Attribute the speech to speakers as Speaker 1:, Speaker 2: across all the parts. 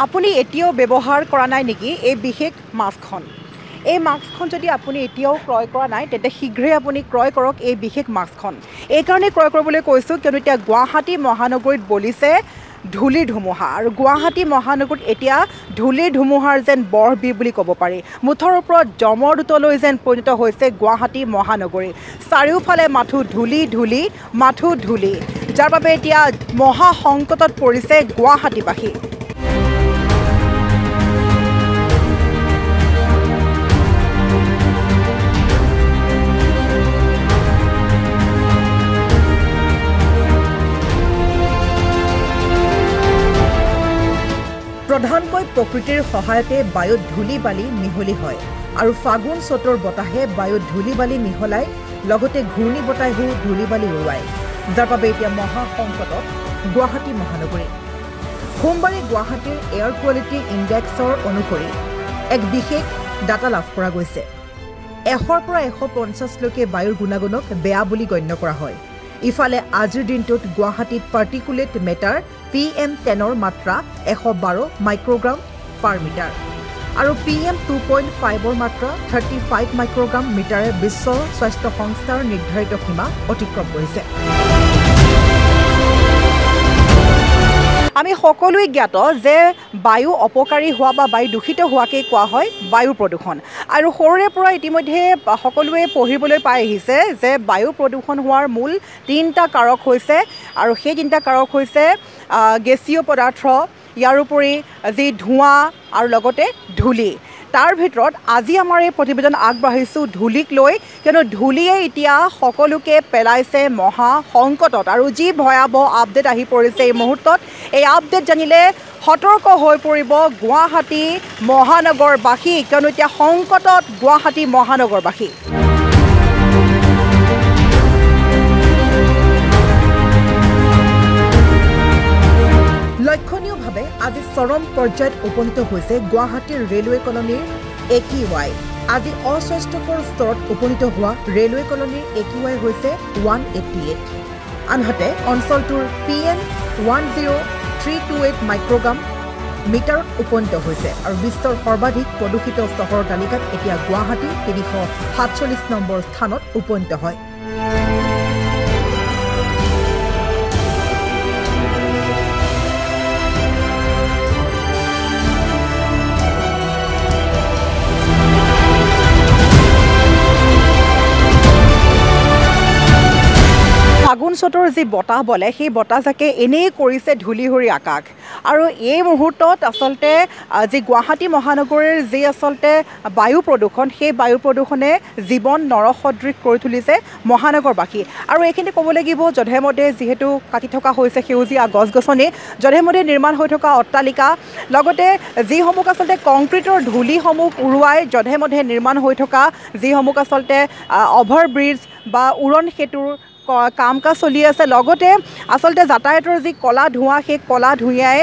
Speaker 1: আপুনি এতিয়াও ব্যৱহাৰ কৰা নাই নেকি এই বিশেষ মাস্কখন? এই মাস্কখন যদি আপুনি এতিয়াও ক্ৰয় কৰা নাই তেন্তে শীঘ্ৰেই আপুনি ক্ৰয় কৰক এই বিশেষ মাস্কখন। এইকাৰণেই ক্ৰয় কৰিবলৈ কৈছোঁ কিয়নো এতিয়া গুৱাহাটী মহানগৰীত বলিছে ধূলিৰ ধুমুহা আৰু গুৱাহাটী মহানগৰীত এতিয়া ধূলিৰ ধুমুহাৰ যেন বৰবিৰ বুলি ক'ব পাৰি। মুঠৰ ওপৰত যমৰ দূতলৈ যেন পৰিণত হৈছে গুৱাহাটী মহানগৰী। চাৰিওফালে মাথো ধূলি ধূলি মাথো ধূলি, যাৰ বাবে এতিয়া মহা সংকটত পৰিছে গুৱাহাটীবাসী। প্ৰধানকৈ প্ৰকৃতিৰ সহায়তে বায়ুত ধূলি বালি মিহলি হয় আৰু ফাগুন চ'তৰ বতাহে বায়ুত ধূলি বালি মিহলাই লগতে ঘূৰ্ণী বতাহেও ধূলি বালি উৰুৱায়, যাৰ বাবে এতিয়া মহা সংকটত গুৱাহাটী মহানগৰী। সোমবাৰে গুৱাহাটীৰ এয়াৰ কোৱালিটি ইণ্ডেক্সৰ অনুসৰি এক বিশেষ ডাটা লাভ কৰা গৈছে। 100ৰ পৰা 150লৈকে বায়ুৰ গুণাগুণক বেয়া বুলি গণ্য কৰা হয়। ইফালে আজিৰ দিনটোত গুৱাহাটীত পাৰ্টিকুলেট মেটাৰ PM10ৰ মাত্ৰা 112 মাইক্ৰগ্ৰাম পাৰ মিটাৰ আৰু PM2.5ৰ মাত্ৰা 35 মাইক্ৰগ্ৰাম মিটাৰে বিশ্ব স্বাস্থ্য সংস্থাৰ নিৰ্ধাৰিত সীমা অতিক্ৰম কৰিছে। আমি সকলোৱে জ্ঞাত যে বায়ু অপকাৰী হোৱা বা বায়ু দূষিত হোৱাকেই কোৱা হয় বায়ু প্ৰদূষণ। আৰু সৰুৰে পৰা ইতিমধ্যে সকলোৱে পঢ়িবলৈ পাই আহিছে যে বায়ু প্ৰদূষণ হোৱাৰ মূল 3টা কাৰক হৈছে, আৰু সেই 3টা কাৰক হৈছে গেছীয় পদাৰ্থ, ইয়াৰোপৰি যি ধোঁৱা আৰু লগতে ধূলি। তাৰ ভিতৰত আজি আমাৰ এই প্ৰতিবেদন আগবাঢ়িছোঁ ধূলিক লৈ, কিয়নো ধূলিয়ে এতিয়া সকলোকে পেলাইছে মহা সংকটত। আৰু যি ভয়াৱহ আপডেট আহি পৰিছে এই মুহূৰ্তত, এই আপডেট জানিলে সতৰ্ক হৈ পৰিব গুৱাহাটী মহানগৰবাসী, কিয়নো এতিয়া সংকটত গুৱাহাটী মহানগৰবাসী। লক্ষণীয়ভাৱে আজি চৰম পৰ্যায়ত উপনীত হৈছে গুৱাহাটীৰ ৰেলৱে কলনীৰ AQI। আজি অস্বাস্থ্যকৰ স্তৰত উপনীত হোৱা ৰেলৱে কলনীৰ AQI হৈছে 188। আনহাতে অঞ্চলটোৰ PM10328 মাইক্ৰগ্ৰাম মিটাৰত উপনীত হৈছে আৰু বিশ্বৰ সৰ্বাধিক প্ৰদূষিত চহৰৰ তালিকাত এতিয়া গুৱাহাটী 347 নম্বৰ স্থানত উপনীত হয়। ফাগুন চ'তৰ যি বতাহ বলে সেই বতাহজাকে এনেই কৰিছে ধূলিহৰি আকাশ। আৰু এই মুহূৰ্তত আচলতে যি গুৱাহাটী মহানগৰীৰ যি আচলতে বায়ু প্ৰদূষণ, সেই বায়ু প্ৰদূষণে জীৱন নৰসদৃশ কৰি তুলিছে মহানগৰবাসী। আৰু এইখিনি ক'ব লাগিব যধে মধে যিহেতু কাটি থকা হৈছে সেউজীয়া গছ গছনি, যধে মধে নিৰ্মাণ হৈ থকা অট্টালিকা, লগতে যিসমূহ আচলতে কংক্ৰিটৰ ধূলিসমূহ উৰুৱাই যধে মধে নিৰ্মাণ হৈ থকা যিসমূহ আচলতে অভাৰব্ৰিজ বা উৰণ সেতুৰ কাম কাজ চলি আছে, লগতে আচলতে যাতায়াতৰ যি ক'লা ধোঁৱা, সেই ক'লা ধোঁৱাই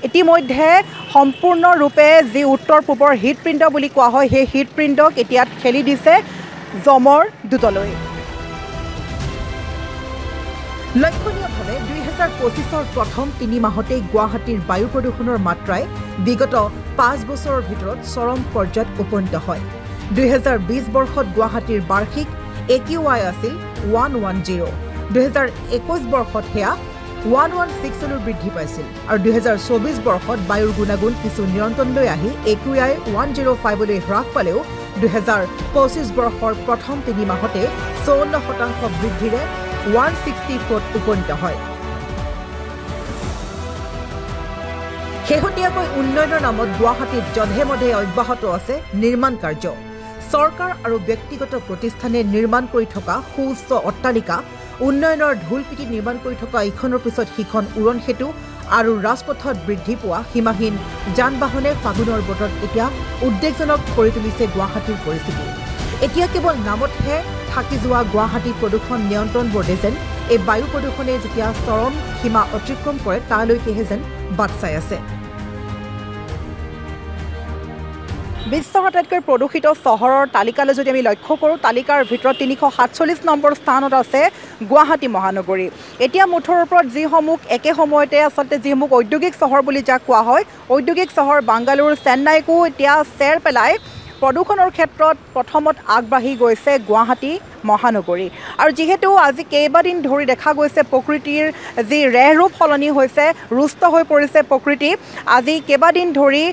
Speaker 1: ইতিমধ্যে সম্পূৰ্ণৰূপে যি উত্তৰ পূবৰ হৃদপিণ্ড বুলি কোৱা হয় সেই হৃদপিণ্ডক এতিয়া ঠেলি দিছে যমৰ দূতলৈ। লক্ষণীয়ভাৱে 2025ৰ প্ৰথম 3 মাহতেই গুৱাহাটীৰ বায়ু প্ৰদূষণৰ মাত্ৰাই বিগত 5 বছৰৰ ভিতৰত চৰম পৰ্যায়ত উপনীত হয়। 2020 বৰ্ষত গুৱাহাটীৰ বাৰ্ষিক AQI আছিল 110। 2021 বৰ্ষত সেয়া 116লৈ বৃদ্ধি পাইছিল আৰু 2024 বৰ্ষত বায়ুৰ গুণাগুণ কিছু নিয়ন্ত্ৰণলৈ আহি AQI 105লৈ হ্ৰাস পালেও 2025 বৰ্ষৰ প্ৰথম 3 মাহতে 54% বৃদ্ধিৰে 164ত উপনীত হয়। শেহতীয়াকৈ উন্নয়নৰ নামত গুৱাহাটীত যধে মধে অব্যাহত আছে নিৰ্মাণ কাৰ্য। চৰকাৰ আৰু ব্যক্তিগত প্ৰতিষ্ঠানে নিৰ্মাণ কৰি থকা সুউচ্চ অট্টালিকা, উন্নয়নৰ ঢোল পিটি নিৰ্মাণ কৰি থকা ইখনৰ পিছত সিখন উৰণ সেতু আৰু ৰাজপথত বৃদ্ধি পোৱা সীমাহীন যান বাহনে ফাগুনৰ বতৰত এতিয়া উদ্বেগজনক কৰি তুলিছে গুৱাহাটীৰ পৰিস্থিতি। এতিয়া কেৱল নামতহে থাকি যোৱা গুৱাহাটী প্ৰদূষণ নিয়ন্ত্ৰণ বৰ্ডে যেন এই বায়ু প্ৰদূষণে যেতিয়া চৰম সীমা অতিক্ৰম কৰে তালৈকেহে যেন বাট চাই আছে। বিশ্বৰ আটাইতকৈ প্ৰদূষিত চহৰৰ তালিকালৈ যদি আমি লক্ষ্য কৰোঁ, তালিকাৰ ভিতৰত 347 নম্বৰ স্থানত আছে গুৱাহাটী মহানগৰী। এতিয়া মুঠৰ ওপৰত যিসমূহ একে সময়তে আচলতে যিসমূহ ঔদ্যোগিক চহৰ বুলি যাক কোৱা হয়, ঔদ্যোগিক চহৰ বাংগালুৰু, চেন্নাইকো এতিয়া চেৰ পেলাই প্ৰদূষণৰ ক্ষেত্ৰত প্ৰথমত আগবাঢ়ি গৈছে গুৱাহাটী মহানগৰী। আৰু যিহেতু আজি কেইবাদিন ধৰি দেখা গৈছে প্ৰকৃতিৰ যি ৰেহৰূপ সলনি হৈছে, ৰুষ্ট হৈ পৰিছে প্ৰকৃতি। আজি কেইবাদিন ধৰি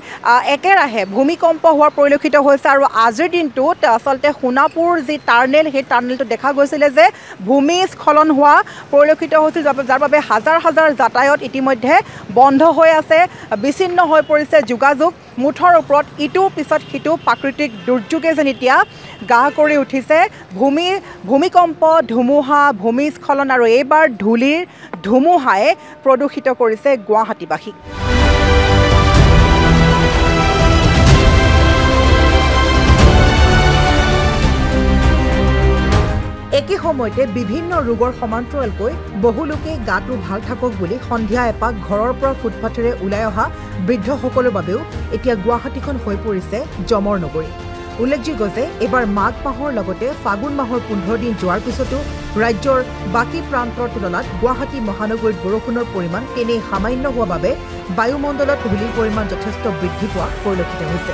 Speaker 1: একেৰাহে ভূমিকম্প হোৱা পৰিলক্ষিত হৈছে আৰু আজিৰ দিনটোত আচলতে সোণাপুৰ যি টাৰ্নেল, সেই টাৰ্নেলটো দেখা গৈছিলে যে ভূমিস্খলন হোৱা পৰিলক্ষিত হৈছিল, যাৰ বাবে হাজাৰ হাজাৰ যাতায়ত ইতিমধ্যে বন্ধ হৈ আছে, বিচ্ছিন্ন হৈ পৰিছে যোগাযোগ। মুঠৰ ওপৰত ইটোৰ পিছত সিটো প্ৰাকৃতিক দুৰ্যোগে যেন এতিয়া গা কৰি উঠিছে। ভূমিকম্প, ধুমুহা, ভূমিস্খলন আৰু এইবাৰ ধূলিৰ ধুমুহাই প্ৰদূষিত কৰিছে গুৱাহাটীবাসীক। একে সময়তে বিভিন্ন ৰোগৰ সমান্তৰালকৈ বহু লোকে গাটো ভাল থাকক বুলি সন্ধিয়া এপাক ঘৰৰ পৰা ফুটপাথেৰে ওলাই অহা বৃদ্ধসকলৰ বাবেও এতিয়া গুৱাহাটীখন হৈ পৰিছে জমৰ নগৰী। উল্লেখযোগ্য যে এইবাৰ মাঘ মাহৰ লগতে ফাগুন মাহৰ 15 দিন যোৱাৰ পিছতো ৰাজ্যৰ বাকী প্ৰান্তৰ তুলনাত গুৱাহাটী মহানগৰীত বৰষুণৰ পৰিমাণ তেনেই সামান্য হোৱা বাবে বায়ুমণ্ডলত ধূলিৰ পৰিমাণ যথেষ্ট বৃদ্ধি পোৱা পৰিলক্ষিত হৈছে।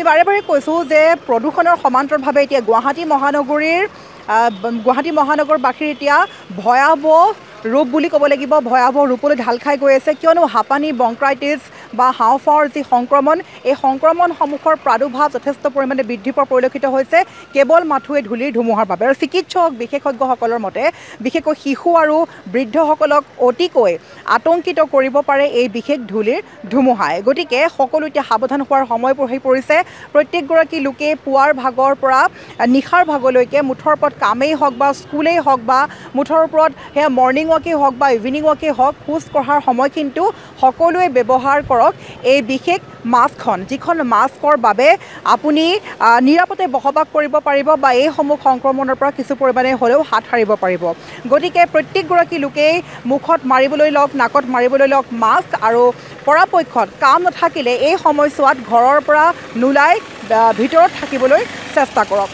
Speaker 1: বাৰে বাৰে কৈছোঁ যে প্ৰদূষণৰ সমান্তৰালভাৱে এতিয়া গুৱাহাটী মহানগৰবাসীৰ এতিয়া ভয়াৱহ ৰূপ বুলি ক'ব লাগিব, ভয়াৱহ ৰূপলৈ ঢাল খাই গৈ আছে। কিয়নো হাঁপানি, ব্ৰংকাইটিছ বা হাওঁফাওৰ যি সংক্ৰমণ, এই সংক্ৰমণসমূহৰ প্ৰাদুৰ্ভাৱ যথেষ্ট পৰিমাণে বৃদ্ধি পোৱা পৰিলক্ষিত হৈছে কেৱল মাথোঁ ধূলিৰ ধুমুহাৰ বাবে। আৰু চিকিৎসক বিশেষজ্ঞসকলৰ মতে বিশেষকৈ শিশু আৰু বৃদ্ধসকলক অতিকৈ আতংকিত কৰিব পাৰে এই বিশেষ ধূলিৰ ধুমুহাই। গতিকে সকলো এতিয়া সাৱধান হোৱাৰ সময় আহি পৰিছে। প্ৰত্যেকগৰাকী লোকে পুৱাৰ ভাগৰ পৰা নিশাৰ ভাগলৈকে মুঠৰ ওপৰত কামেই হওক বা স্কুলেই হওক বা মুঠৰ ওপৰত সেয়া মৰ্ণিং ৱাকেই হওক বা ইভিনিং ৱাকেই হওক, খোজ কঢ়াৰ সময় কিন্তু সকলোৱে ব্যৱহাৰ কৰক এই বিশেষ মাস্কখন, যিখন মাস্কৰ বাবে আপুনি নিৰাপদে বসবাস কৰিব পাৰিব বা এইসমূহ সংক্ৰমণৰ পৰা কিছু পৰিমাণে হ'লেও হাত সাৰিব পাৰিব। গতিকে প্ৰত্যেকগৰাকী লোকেই মুখত মাৰিবলৈ লওক, নাকত মাৰিবলৈ লওক মাস্ক, আৰু পৰাপক্ষত কাম নাথাকিলে এই সময়ছোৱাত ঘৰৰ পৰা নোলাই ভিতৰত থাকিবলৈ চেষ্টা কৰক।